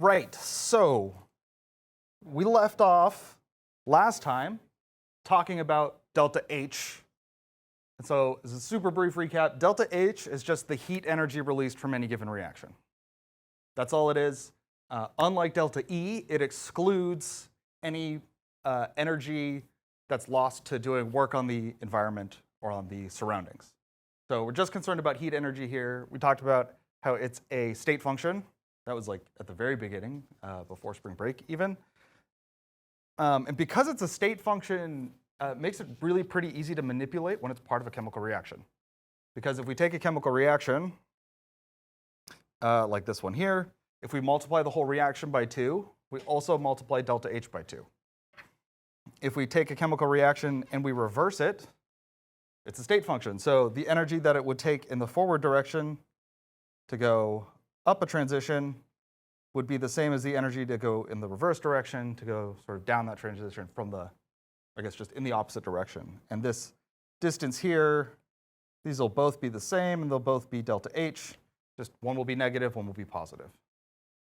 Right, so we left off last time talking about delta H. And so as a super brief recap, delta H is just the heat energy released from any given reaction. That's all it is. Unlike delta E, it excludes any energy that's lost to doing work on the environment or on the surroundings. So we're just concerned about heat energy here. We talked about how it's a state function. That was like at the very beginning, before spring break even. And because it's a state function, it makes it really pretty easy to manipulate when it's part of a chemical reaction. Because if we take a chemical reaction, like this one here, if we multiply the whole reaction by 2, we also multiply delta H by 2. If we take a chemical reaction and we reverse it, it's a state function. So the energy that it would take in the forward direction to go up a transition would be the same as the energy to go in the reverse direction to go sort of down that transition from the, I guess, just in the opposite direction. And this distance here, these will both be the same, and they'll both be delta H. Just one will be negative, one will be positive.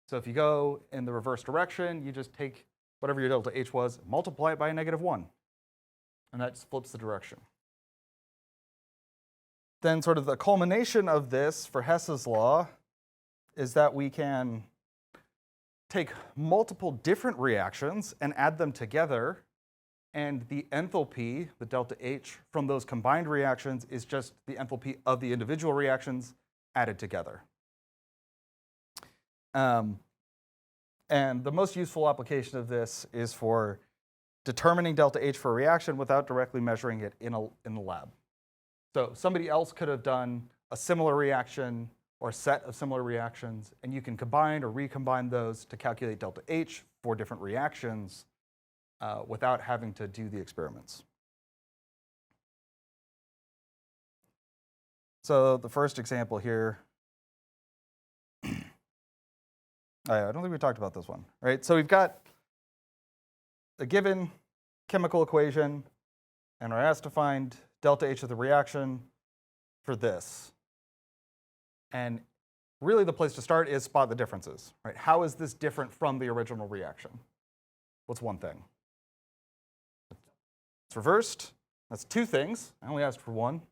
So if you go in the reverse direction, you just take whatever your delta H was, multiply it by a -1. And that just flips the direction. Then sort of the culmination of this for Hess's law is that we can take multiple different reactions and add them together, and the enthalpy, the delta H, from those combined reactions is just the enthalpy of the individual reactions added together. And the most useful application of this is for determining delta H for a reaction without directly measuring it in the lab. So somebody else could have done a similar reaction or a set of similar reactions, and you can combine or recombine those to calculate delta H for different reactions without having to do the experiments. So the first example here, I don't think we talked about this one, right? So we've got a given chemical equation, and we're asked to find delta H of the reaction for this. And really the place to start is spot the differences, right? How is this different from the original reaction? What's one thing? It's reversed. That's two things. I only asked for one.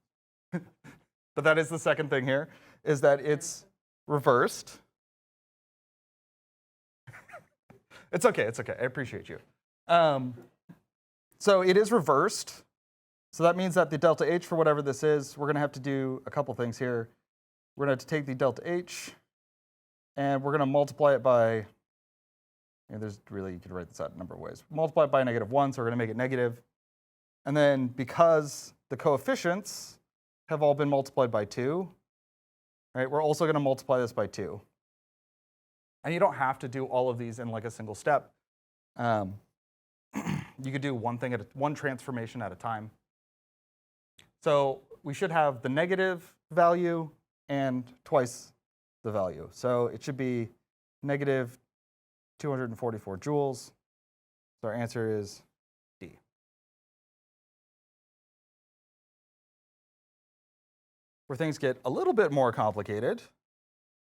But that is the second thing here, is that it's reversed. It's okay, it's okay. I appreciate you. So it is reversed. So that means that the delta H for whatever this is, we're going to have to do a couple things here. We're going to have to take the delta H, and we're going to multiply it by, there's really, you could write this out a number of ways. Multiply it by -1, so we're going to make it negative. And then because the coefficients have all been multiplied by 2, right, we're also going to multiply this by 2. And you don't have to do all of these in like a single step. You could do one transformation at a time. So we should have the negative value and twice the value. So it should be negative 244 joules. So our answer is D. Where things get a little bit more complicated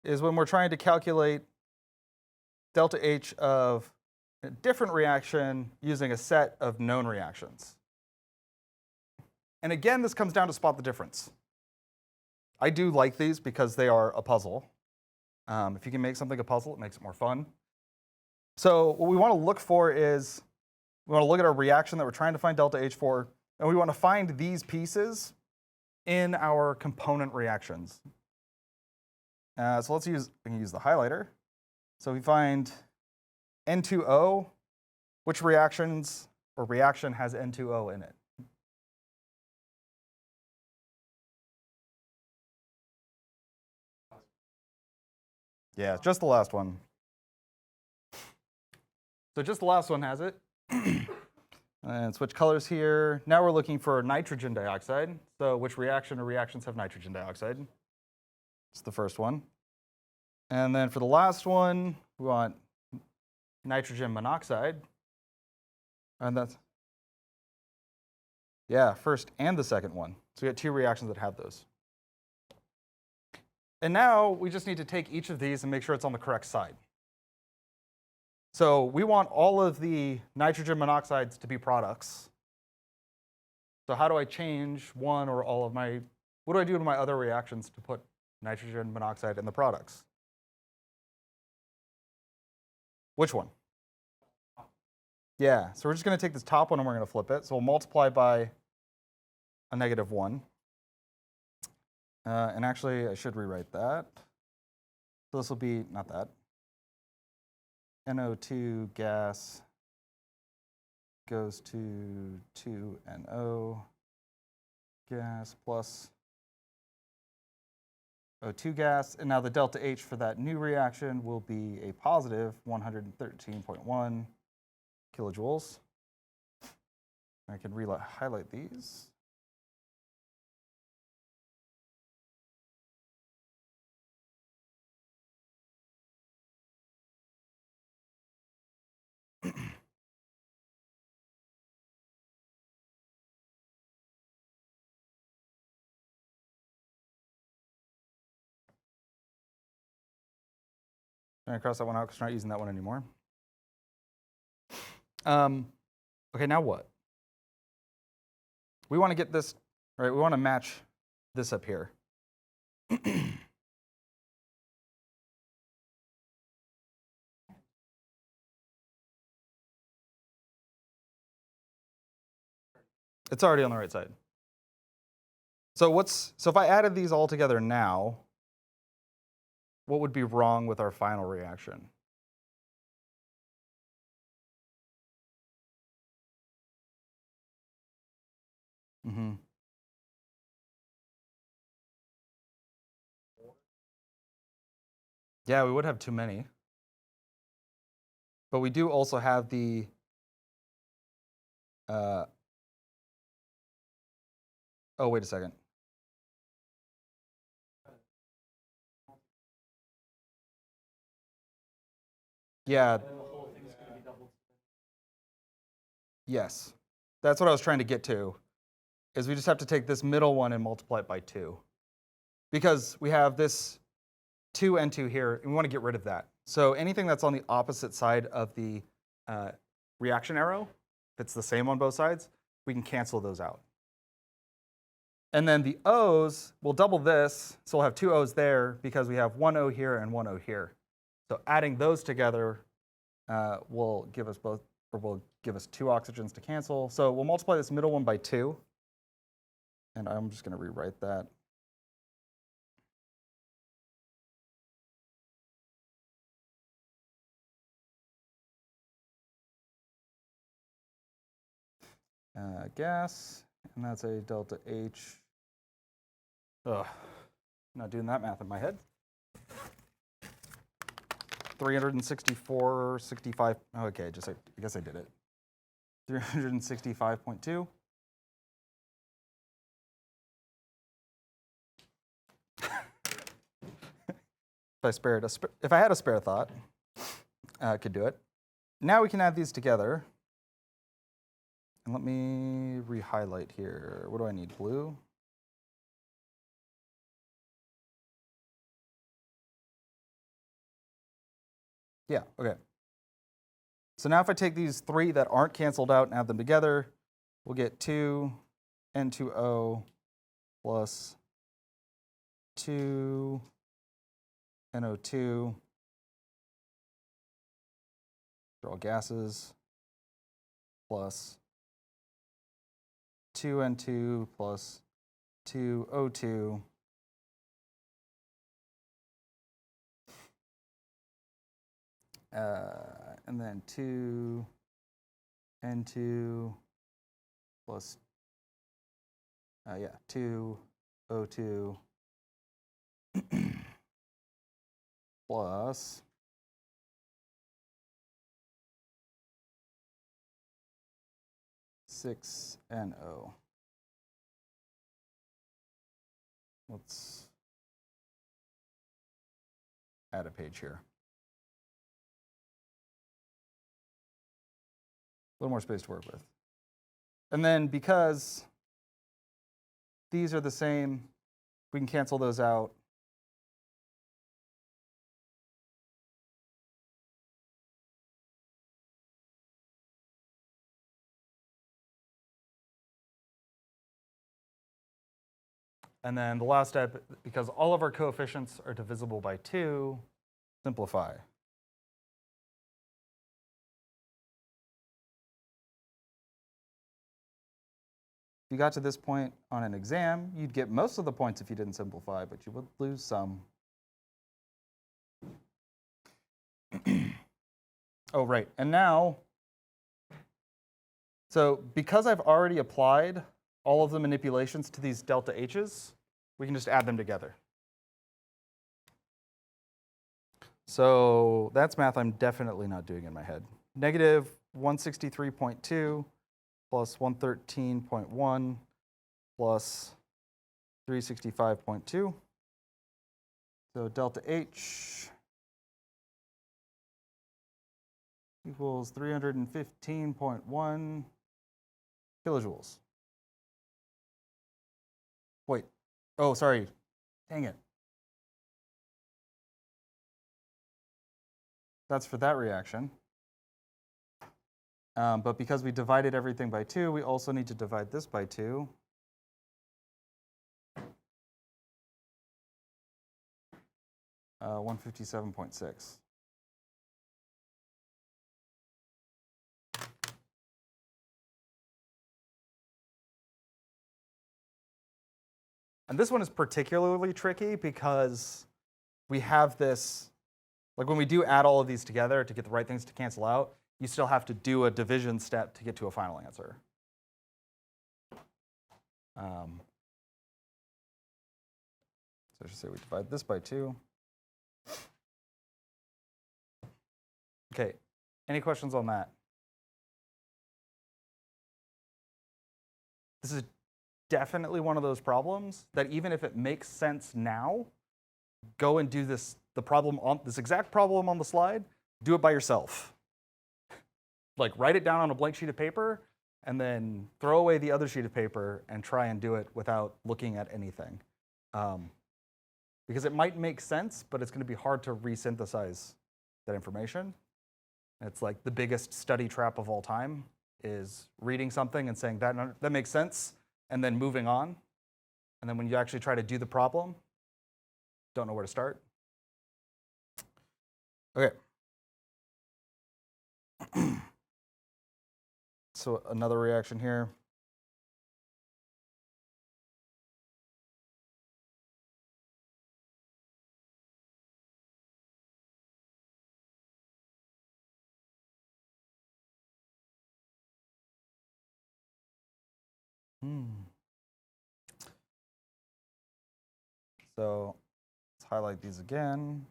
is when we're trying to calculate delta H of a different reaction using a set of known reactions. And again, this comes down to spot the difference. I do like these because they are a puzzle. If you can make something a puzzle, it makes it more fun. So what we want to look for is, we want to look at our reaction that we're trying to find delta H for, and we want to find these pieces in our component reactions. So we can use the highlighter. So we find N2O, which reaction has N2O in it? Yeah, just the last one. So just the last one has it. And switch colors here. Now we're looking for nitrogen dioxide. So which reaction or reactions have nitrogen dioxide? It's the first one. And then for the last one, we want nitrogen monoxide. And that's, yeah, first and the second one. So we got two reactions that have those. And now we just need to take each of these and make sure it's on the correct side. So we want all of the nitrogen monoxides to be products. So how do I change one or all of my, what do I do to my other reactions to put nitrogen monoxide in the products? Which one? Yeah, so we're just going to take this top one and we're going to flip it. So we'll multiply by a -1. And actually, I should rewrite that. So this will be, not that, NO2 gas goes to 2NO gas plus O2 gas. And now the delta H for that new reaction will be a positive 113.1 kilojoules. I can highlight these. I'm going to cross that one out because we're not using that one anymore. Okay, now what? We want to get this, right? We want to match this up here. It's already on the right side. So if I added these all together now, what would be wrong with our final reaction? Mm-hmm. Yeah, we would have too many. But we do also have the oh, wait a second. Yeah. Yes. That's what I was trying to get to, is we just have to take this middle one and multiply it by 2. Because we have this 2N2 here, and we want to get rid of that. So anything that's on the opposite side of the reaction arrow, if it's the same on both sides, we can cancel those out. And then the O's, we'll double this, so we'll have 2 O's there because we have 1 O here and 1 O here. So adding those together will give us 2 oxygens to cancel. So we'll multiply this middle one by 2. And I'm just going to rewrite that. Gas, and that's a delta H. Ugh, not doing that math in my head. 364.65. Okay, I guess I did it. 365.2. If I had a spare thought, I could do it. Now we can add these together. And let me re-highlight here. What do I need? Blue? Yeah, okay. So now if I take these 3 that aren't canceled out and add them together, we'll get 2N2O plus 2NO2. They're all gases, plus 2N2 plus 2O2 and then 2N2 plus 2O2 plus 6NO. Let's add a page here. A little more space to work with. And then because these are the same, we can cancel those out. And then the last step, because all of our coefficients are divisible by 2, simplify. If you got to this point on an exam, you'd get most of the points if you didn't simplify, but you would lose some. Oh, right. And now, so because I've already applied all of the manipulations to these delta H's, we can just add them together. So that's math I'm definitely not doing in my head. Negative 163.2 plus 113.1 plus 365.2. So delta H equals 315.1 kilojoules. Wait, oh, sorry, dang it. That's for that reaction. But because we divided everything by 2, we also need to divide this by 2. Uh, 157.6. And this one is particularly tricky because we have this, like when we do add all of these together to get the right things to cancel out, you still have to do a division step to get to a final answer. So I should say we divide this by 2. Okay, any questions on that? This is definitely one of those problems that even if it makes sense now, go and do this, this exact problem on the slide, do it by yourself. Like write it down on a blank sheet of paper and then throw away the other sheet of paper and try and do it without looking at anything. Because it might make sense, but it's going to be hard to resynthesize that information. It's like the biggest study trap of all time is reading something and saying that makes sense, and then moving on. And then when you actually try to do the problem, don't know where to start. Okay. So another reaction here. So let's highlight these again.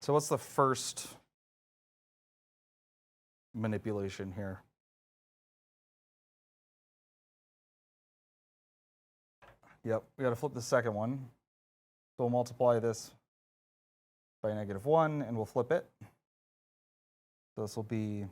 So what's the first manipulation here? Yep, we got to flip the second one. So we'll multiply this by -1, and we'll flip it. So this will be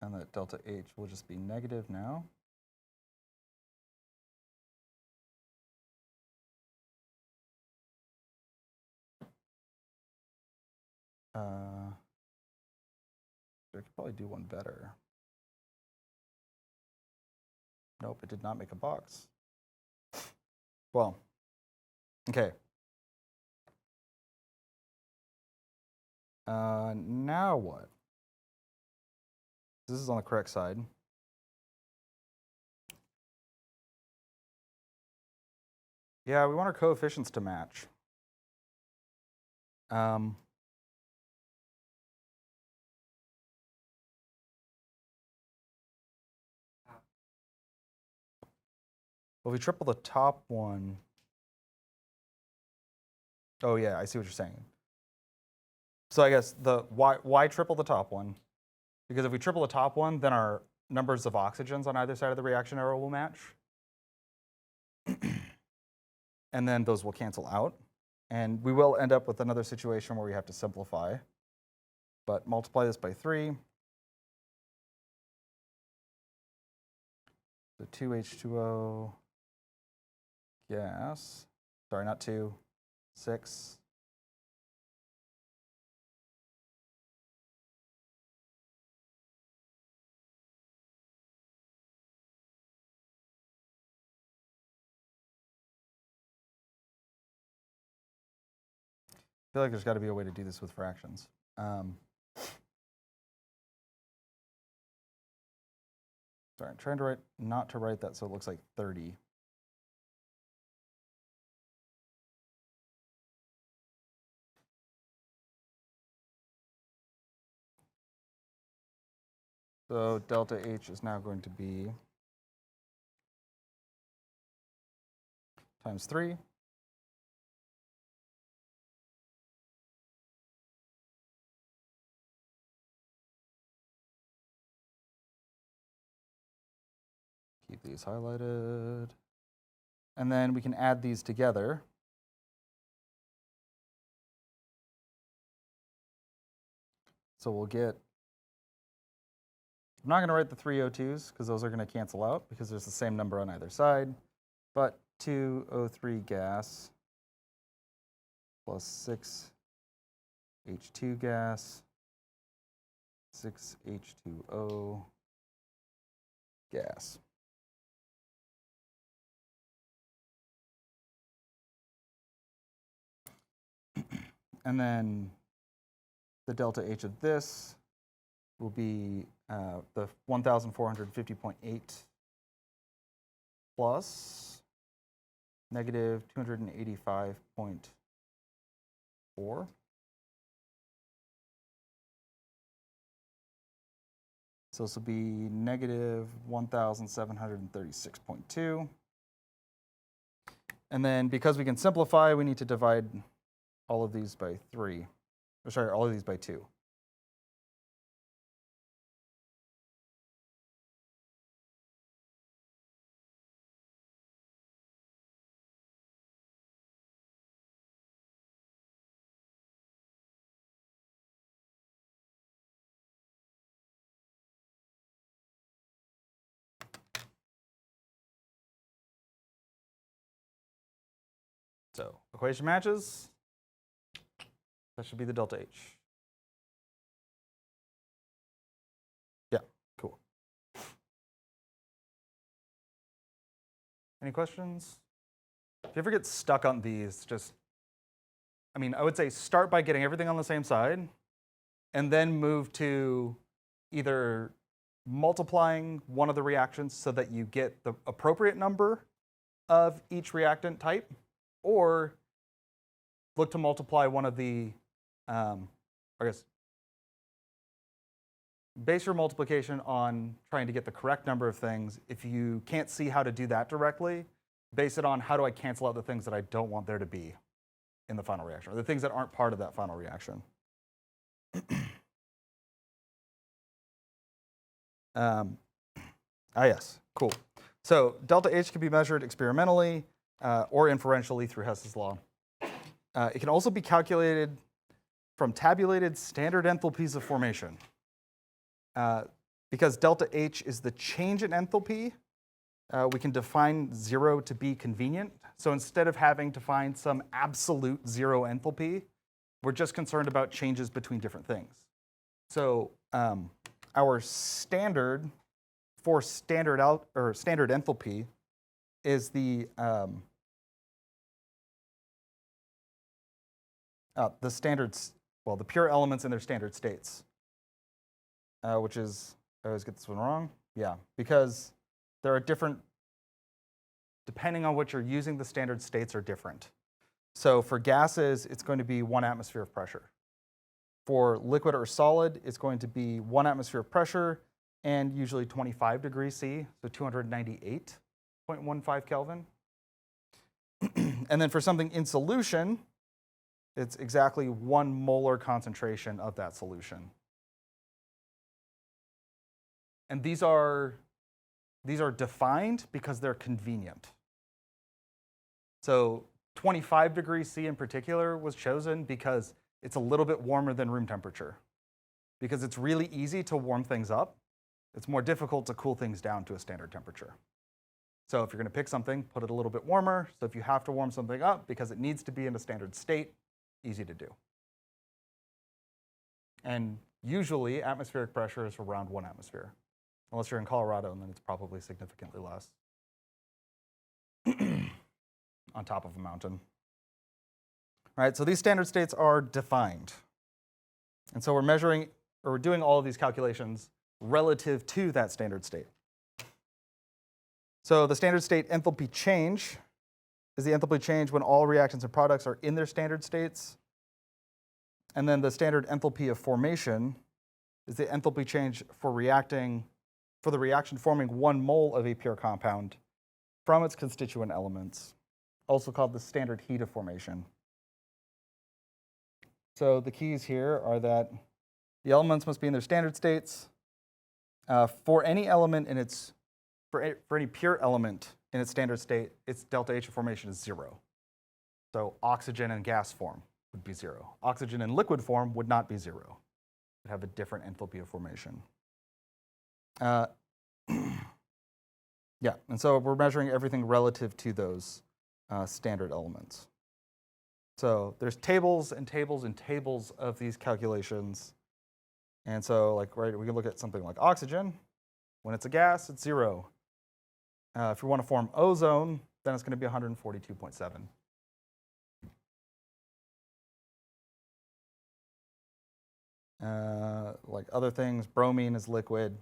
and that delta H will just be negative now. I could probably do one better. Nope, it did not make a box. Well, okay. Now what? This is on the correct side. Yeah, we want our coefficients to match. Well, if we triple the top one. Oh yeah, I see what you're saying. So I guess why triple the top one? Because if we triple the top one, then our numbers of oxygens on either side of the reaction arrow will match. And then those will cancel out. And we will end up with another situation where we have to simplify. but multiply this by 3. So 2H2O gas. Sorry, not 2, 6. I feel like there's got to be a way to do this with fractions. Sorry, I'm trying to not to write that so it looks like 30. So delta H is now going to be times 3. Keep these highlighted. And then we can add these together. So we'll get, I'm not going to write the 3 O2s because those are going to cancel out because there's the same number on either side. But 2O3 gas plus 6H2 gas, 6H2O gas. And then the delta H of this will be the 1,450.8 plus negative 285.4. So this will be negative 1,736.2. And then because we can simplify, we need to divide all of these by 3. Or sorry, all of these by 2. So equation matches. That should be the delta H. Yeah, cool. Any questions? If you ever get stuck on these, I would say start by getting everything on the same side and then move to either multiplying one of the reactions so that you get the appropriate number of each reactant type, or look to multiply one of the, base your multiplication on trying to get the correct number of things. If you can't see how to do that directly, base it on how do I cancel out the things that I don't want there to be in the final reaction, or the things that aren't part of that final reaction. Yes, cool. So delta H can be measured experimentally or inferentially through Hess's law. It can also be calculated from tabulated standard enthalpies of formation. Because delta H is the change in enthalpy, we can define 0 to be convenient. So instead of having to find some absolute 0 enthalpy, we're just concerned about changes between different things. So our standard for standard enthalpy is the standards, well, the pure elements in their standard states, which is, I always get this one wrong. Yeah, because there are different, depending on what you're using, the standard states are different. So for gases, it's going to be 1 atmosphere of pressure. For liquid or solid, it's going to be 1 atmosphere of pressure and usually 25 degrees C, so 298.15 Kelvin. And then for something in solution, it's exactly 1 molar concentration of that solution. And these are defined because they're convenient. So 25 degrees C in particular was chosen because it's a little bit warmer than room temperature. because it's really easy to warm things up. It's more difficult to cool things down to a standard temperature. So if you're going to pick something, put it a little bit warmer. So if you have to warm something up because it needs to be in a standard state, easy to do. And usually atmospheric pressure is around 1 atmosphere. Unless you're in Colorado, and then it's probably significantly less on top of a mountain. All right, so these standard states are defined. And so we're doing all of these calculations relative to that standard state. So the standard state enthalpy change is the enthalpy change when all reactants and products are in their standard states. And then the standard enthalpy of formation is the enthalpy change for the reaction forming 1 mole of a pure compound from its constituent elements, also called the standard heat of formation. So the keys here are that the elements must be in their standard states. For any element in its for any pure element in its standard state, its delta H of formation is 0. So oxygen in gas form would be 0. Oxygen in liquid form would not be 0. It would have a different enthalpy of formation. Yeah, and so we're measuring everything relative to those standard elements. So there's tables and tables and tables of these calculations. And so we can look at something like oxygen. When it's a gas, it's 0. If you want to form ozone, then it's going to be 142.7. Like other things, bromine is liquid,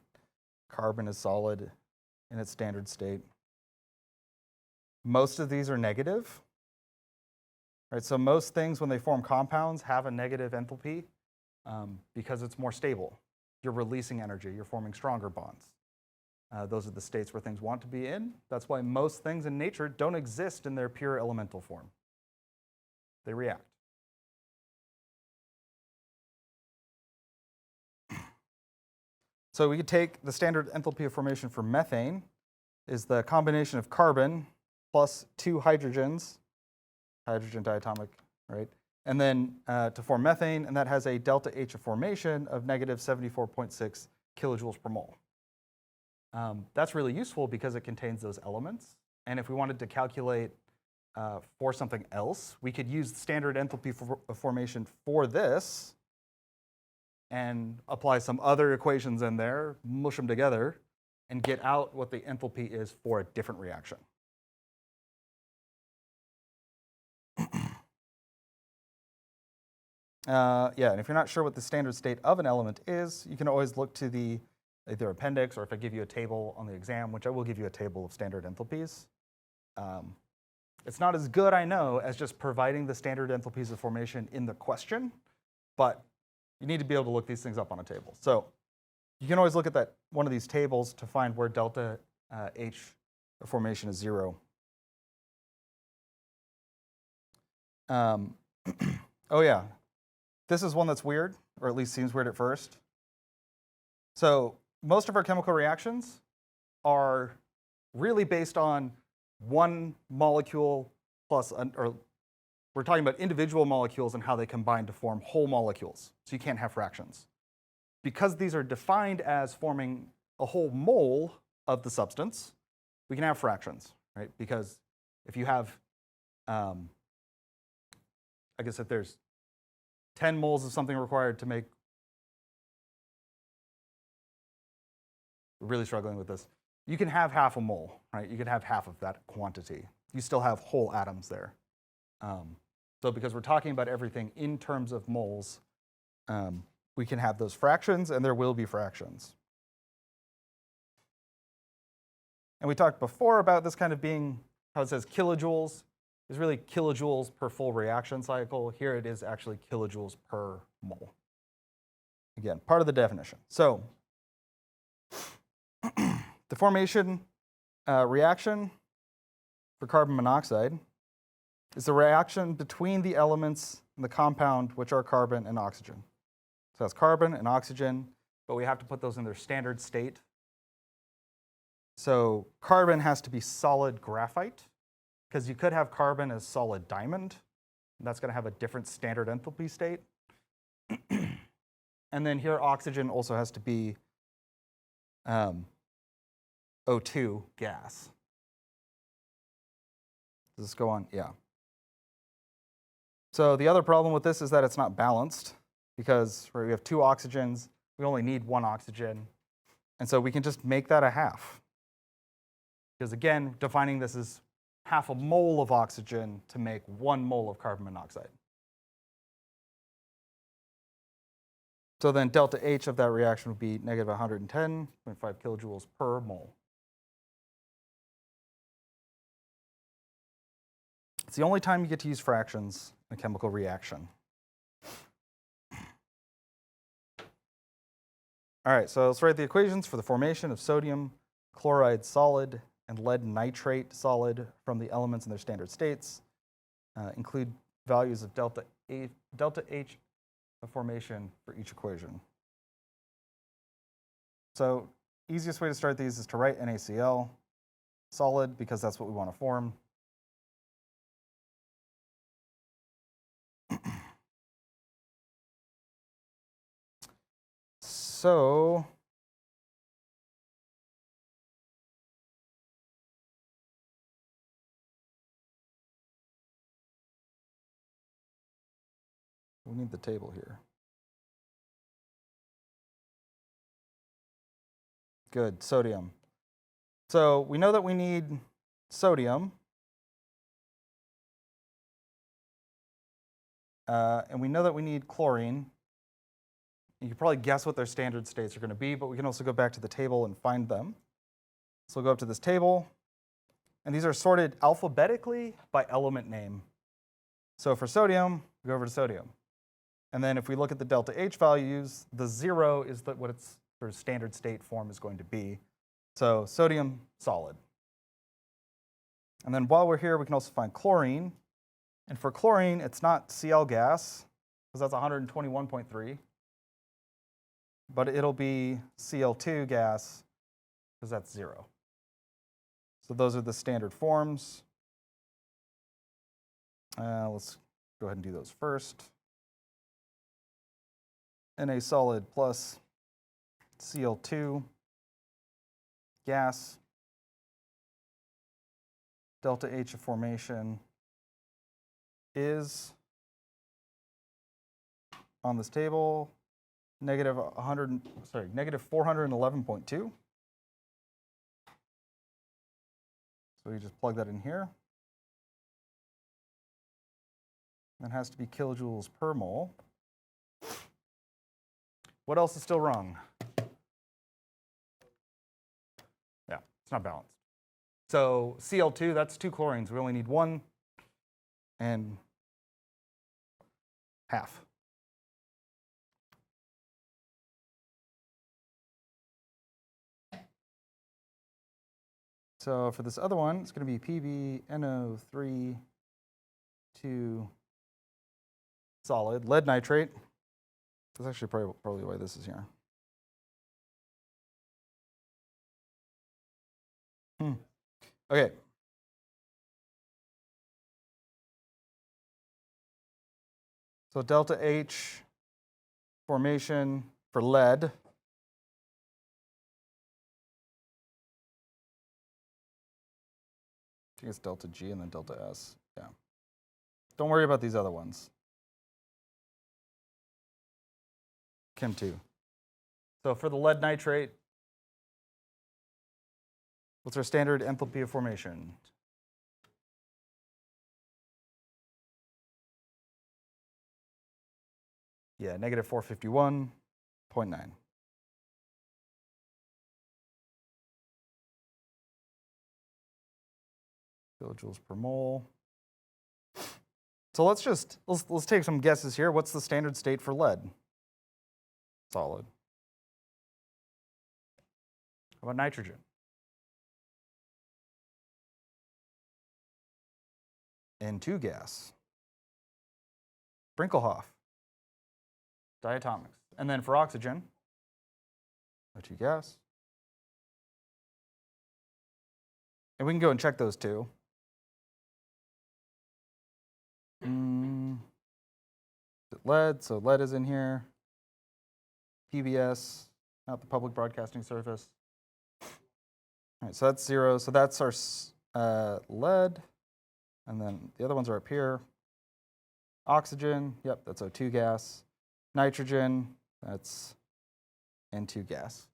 carbon is solid in its standard state. Most of these are negative. Right, so most things, when they form compounds, have a negative enthalpy because it's more stable. You're releasing energy. You're forming stronger bonds. Those are the states where things want to be in. That's why most things in nature don't exist in their pure elemental form. They react. So we could take the standard enthalpy of formation for methane is the combination of carbon plus 2 hydrogens, hydrogen diatomic, right? And then to form methane, and that has a delta H of formation of negative 74.6 kilojoules per mole. That's really useful because it contains those elements. And if we wanted to calculate for something else, we could use the standard enthalpy of formation for this and apply some other equations in there, mush them together, and get out what the enthalpy is for a different reaction. Yeah, and if you're not sure what the standard state of an element is, you can always look to the either appendix, or if I give you a table on the exam, which I will give you a table of standard enthalpies. It's not as good, I know, as just providing the standard enthalpies of formation in the question, but you need to be able to look these things up on a table. So you can always look at that one of these tables to find where delta H of formation is 0. Oh yeah, this is one that's weird, or at least seems weird at first. So most of our chemical reactions are really based on one molecule plus, or we're talking about individual molecules and how they combine to form whole molecules. So you can't have fractions. Because these are defined as forming a whole mole of the substance, we can have fractions, right? Because if you have, I guess if there's 10 moles of something required to make, we're really struggling with this. You can have half a mole, right? You can have half of that quantity. You still have whole atoms there. So because we're talking about everything in terms of moles, we can have those fractions, and there will be fractions. And we talked before about this kind of being, how it says kilojoules is really kilojoules per full reaction cycle. Here it is actually kilojoules per mole. Again, part of the definition. So the formation reaction for carbon monoxide is the reaction between the elements in the compound, which are carbon and oxygen. So that's carbon and oxygen, but we have to put those in their standard state. So carbon has to be solid graphite, because you could have carbon as solid diamond, and that's going to have a different standard enthalpy state. And then here, oxygen also has to be O2 gas. Does this go on? Yeah. So the other problem with this is that it's not balanced because we have 2 oxygens. We only need 1 oxygen. And so we can just make that a half. Because again, defining this as half a mole of oxygen to make 1 mole of carbon monoxide. So then delta H of that reaction would be negative 110.5 kilojoules per mole. It's the only time you get to use fractions in a chemical reaction. All right, so let's write the equations for the formation of sodium chloride solid and lead nitrate solid from the elements in their standard states. Include values of delta H of formation for each equation. So easiest way to start these is to write NaCl solid because that's what we want to form. So we need the table here. Good, sodium. So we know that we need sodium. And we know that we need chlorine. You can probably guess what their standard states are going to be, but we can also go back to the table and find them. So we'll go up to this table, and these are sorted alphabetically by element name. So for sodium, we go over to sodium. And then if we look at the delta H values, the 0 is what its sort of standard state form is going to be. So sodium, solid. And then while we're here, we can also find chlorine. And for chlorine, it's not Cl gas, because that's 121.3. But it'll be Cl2 gas, because that's 0. So those are the standard forms. Let's go ahead and do those first. Na solid plus Cl2 gas, delta H of formation is on this table negative 411.2. So we just plug that in here. That has to be kilojoules per mole. What else is still wrong? Yeah, it's not balanced. So Cl2, that's 2 chlorines. We only need 1 and half. So for this other one, it's going to be PbNO3 2 solid lead nitrate. That's actually probably why this is here. Okay. So delta H formation for lead. I think it's delta G and then delta S. Yeah. Don't worry about these other ones. Chem 2. So for the lead nitrate, what's our standard enthalpy of formation? Yeah, negative 451.9. Kilojoules per mole. So let's take some guesses here. What's the standard state for lead? Solid. How about nitrogen? N2 gas. Brinkelhoff. Diatomics. And then for oxygen, O2 gas. And we can go and check those two. Lead, so lead is in here. PBS, not the public broadcasting service. All right, so that's 0. So that's our lead. And then the other ones are up here. Oxygen, yep, that's O2 gas. Nitrogen, that's N2 gas.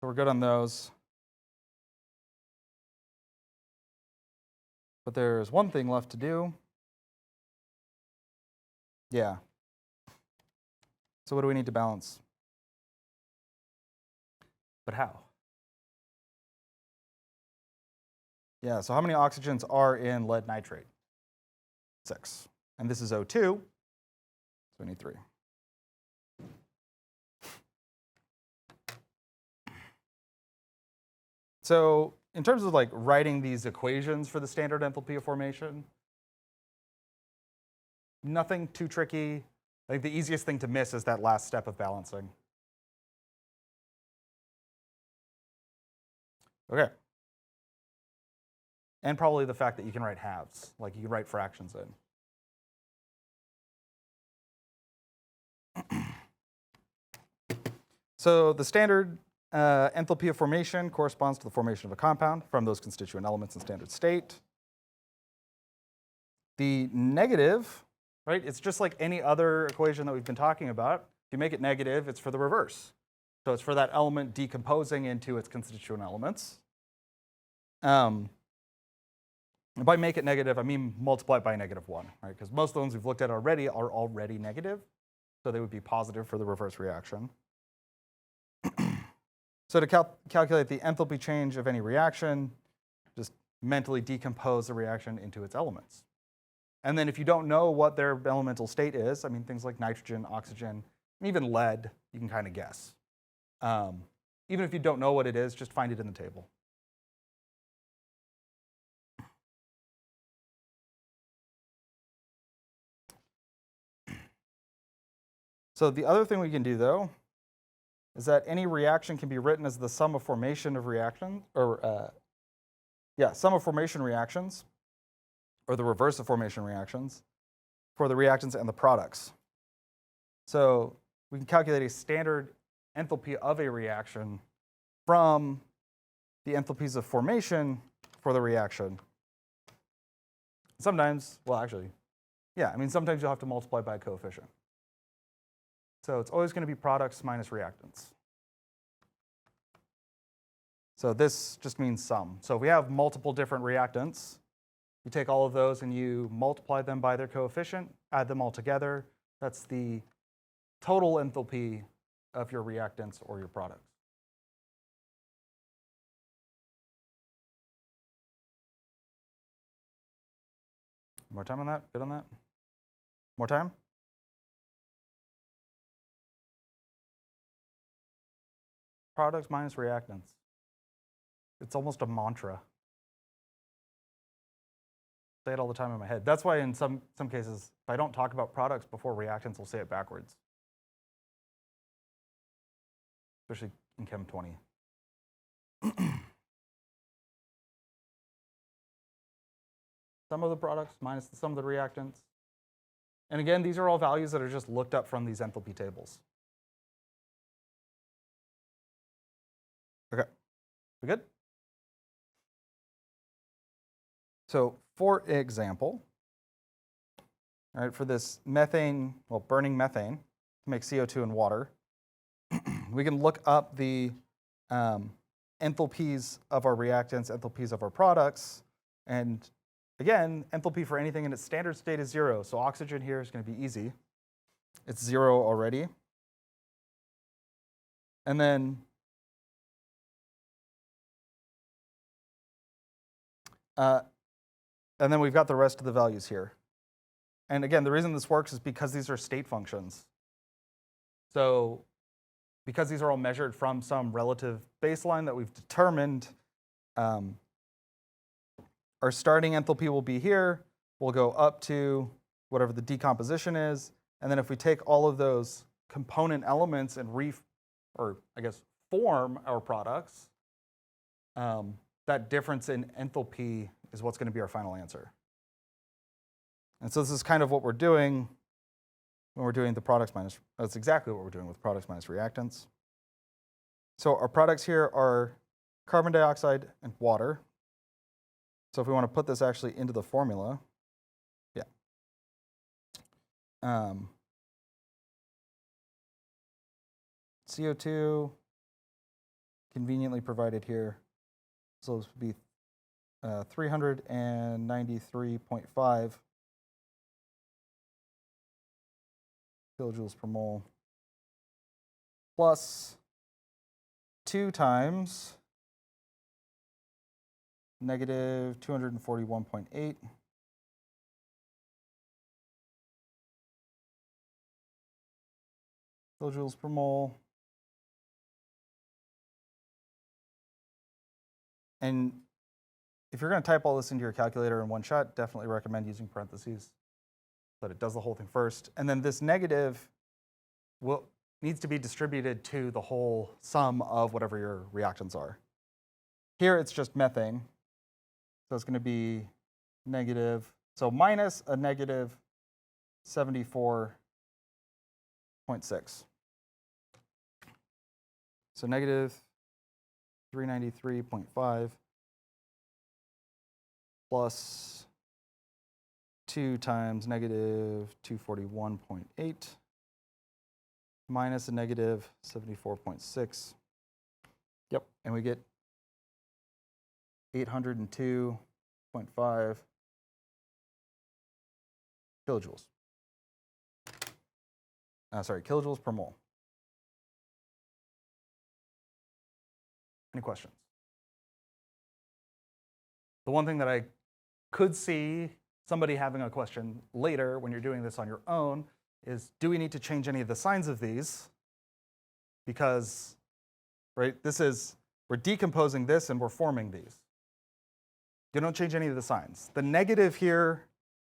So we're good on those. But there's one thing left to do. Yeah. So what do we need to balance? But how? Yeah, so how many oxygens are in lead nitrate? 6. And this is O2, so we need 3. So in terms of like writing these equations for the standard enthalpy of formation, nothing too tricky. I think the easiest thing to miss is that last step of balancing. Okay. And probably the fact that you can write halves, like you can write fractions in. So the standard enthalpy of formation corresponds to the formation of a compound from those constituent elements in standard state. The negative, right, it's just like any other equation that we've been talking about. If you make it negative, it's for the reverse. So it's for that element decomposing into its constituent elements. By make it negative, I mean multiply it by -1, right? Because most of the ones we've looked at already are already negative. So they would be positive for the reverse reaction. So to calculate the enthalpy change of any reaction, just mentally decompose the reaction into its elements. And then if you don't know what their elemental state is, I mean things like nitrogen, oxygen, and even lead, you can kind of guess. Even if you don't know what it is, just find it in the table. So the other thing we can do, though, is that any reaction can be written as the sum of formation of reactions, or sum of formation reactions, or the reverse of formation reactions, for the reactants and the products. So we can calculate a standard enthalpy of a reaction from the enthalpies of formation for the reaction. Sometimes, well, actually, yeah, I mean, sometimes you'll have to multiply by a coefficient. So it's always going to be products minus reactants. So this just means sum. So if we have multiple different reactants, you take all of those and you multiply them by their coefficient, add them all together. That's the total enthalpy of your reactants or your products. More time on that? Good on that? More time? Products minus reactants. It's almost a mantra. Say it all the time in my head. That's why in some cases, if I don't talk about products before reactants, I'll say it backwards. Especially in Chem 20. Sum of the products minus the sum of the reactants. And again, these are all values that are just looked up from these enthalpy tables. Okay, we good? So for example, all right, for this methane, well, burning methane to make CO2 and water, we can look up the enthalpies of our reactants, enthalpies of our products, and again, enthalpy for anything in its standard state is 0. So oxygen here is going to be easy. It's 0 already. And then we've got the rest of the values here. And again, the reason this works is because these are state functions. So because these are all measured from some relative baseline that we've determined, our starting enthalpy will be here. We'll go up to whatever the decomposition is. And then if we take all of those component elements and form our products, that difference in enthalpy is what's going to be our final answer. And so this is kind of what we're doing when we're doing the products minus, that's exactly what we're doing with products minus reactants. So our products here are carbon dioxide and water. So if we want to put this actually into the formula, yeah. CO2, conveniently provided here. So this would be 393.5 kilojoules per mole plus 2 times negative 241.8 kilojoules per mole. And if you're going to type all this into your calculator in one shot, definitely recommend using parentheses so that it does the whole thing first. And then this negative needs to be distributed to the whole sum of whatever your reactants are. Here it's just methane. So it's going to be negative, so minus a negative 74.6. So negative 393.5 plus 2 times negative 241.8 minus a negative 74.6. Yep, and we get 802.5 kilojoules. Sorry, kilojoules per mole. Any questions? The one thing that I could see somebody having a question later when you're doing this on your own is, do we need to change any of the signs of these? Because, right, we're decomposing this and we're forming these. You don't change any of the signs. The negative here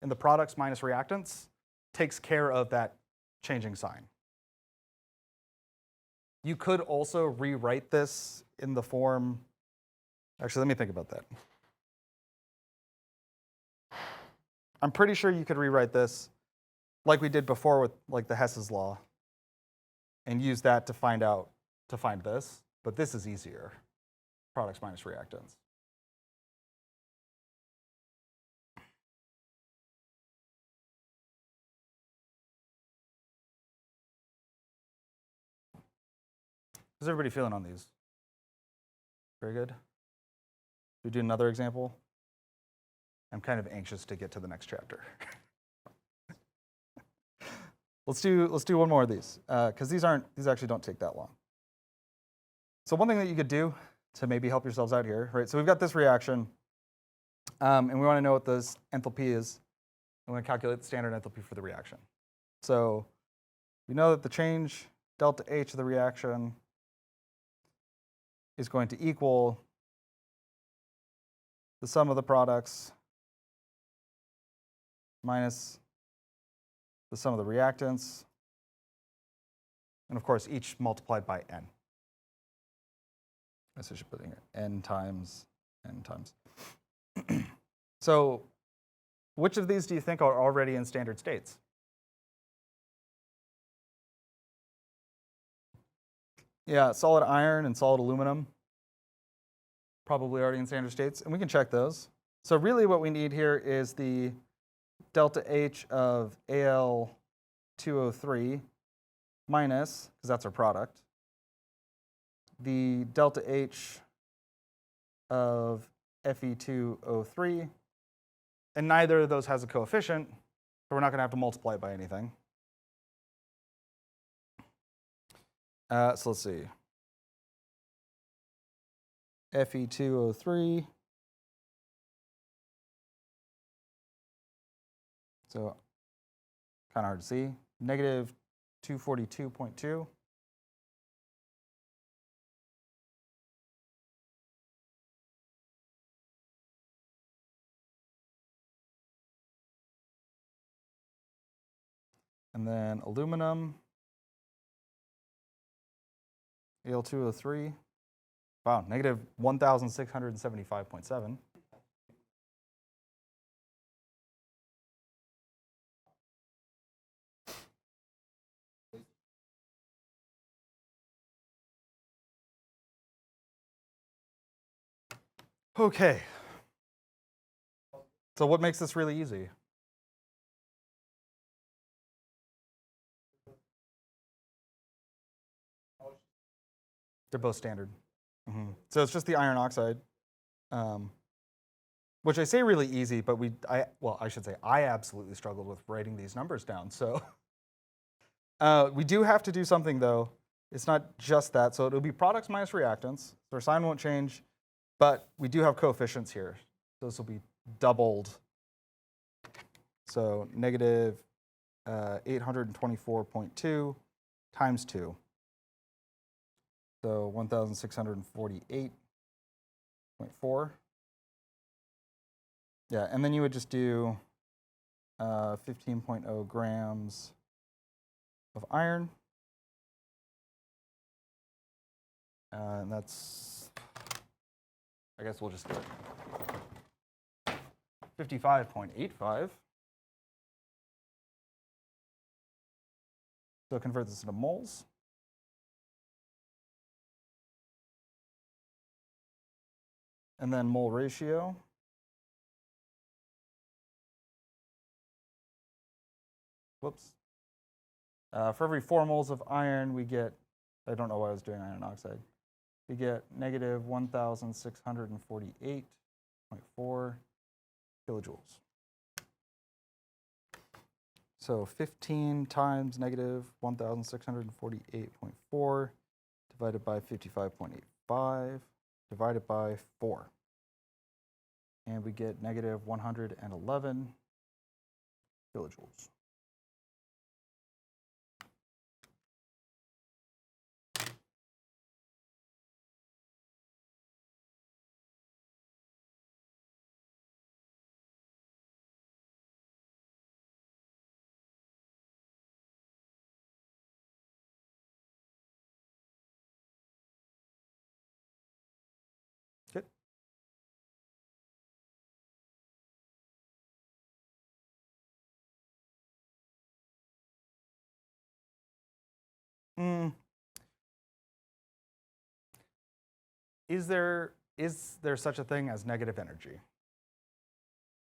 in the products minus reactants takes care of that changing sign. You could also rewrite this in the form, actually, let me think about that. I'm pretty sure you could rewrite this like we did before with like the Hess's law and use that to find this, but this is easier, products minus reactants. How's everybody feeling on these? Very good. Should we do another example? I'm kind of anxious to get to the next chapter. Let's do one more of these, because these actually don't take that long. So one thing that you could do to maybe help yourselves out here, right? So we've got this reaction, and we want to know what this enthalpy is. I'm going to calculate the standard enthalpy for the reaction. So we know that the change delta H of the reaction is going to equal the sum of the products minus the sum of the reactants, and of course, each multiplied by n. I should put in here, n times. So which of these do you think are already in standard states? Yeah, solid iron and solid aluminum, probably already in standard states, and we can check those. So really what we need here is the delta H of Al2O3 minus, because that's our product, the delta H of Fe2O3, and neither of those has a coefficient, so we're not going to have to multiply it by anything. So let's see. Fe2O3. So kind of hard to see. Negative 242.2. And then aluminum, Al2O3. Wow, negative 1,675.7. Okay. So what makes this really easy? They're both standard. So it's just the iron oxide, which I say really easy, but I should say I absolutely struggled with writing these numbers down. So we do have to do something though. It's not just that. So it'll be products minus reactants. So our sign won't change, but we do have coefficients here. So this will be doubled. So negative 824.2 times 2. So 1,648.4. Yeah, and then you would just do 15.0 grams of iron. And that's, I guess we'll just do it. 55.85. So convert this into moles. And then mole ratio. Whoops. For every 4 moles of iron, we get, I don't know why I was doing iron oxide, we get negative 1,648.4 kilojoules. So 15 times negative 1,648.4 divided by 55.85 divided by 4. And we get negative 111 kilojoules. Good. Is there such a thing as negative energy?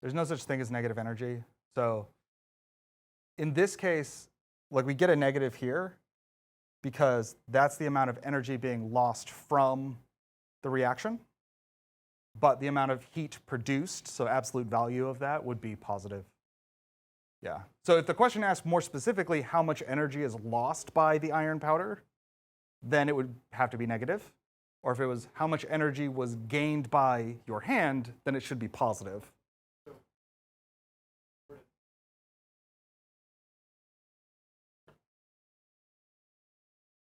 There's no such thing as negative energy. So in this case, like we get a negative here because that's the amount of energy being lost from the reaction. But the amount of heat produced, so absolute value of that, would be positive. Yeah. So if the question asked more specifically how much energy is lost by the iron powder, then it would have to be negative. Or if it was how much energy was gained by your hand, then it should be positive.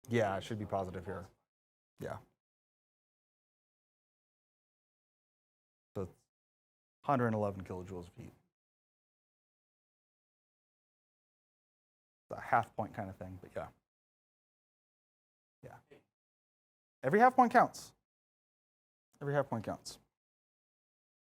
Yeah, it should be positive here. Yeah. So it's 111 kilojoules of heat. It's a half point kind of thing, but yeah. Yeah. Every half point counts. Every half point counts.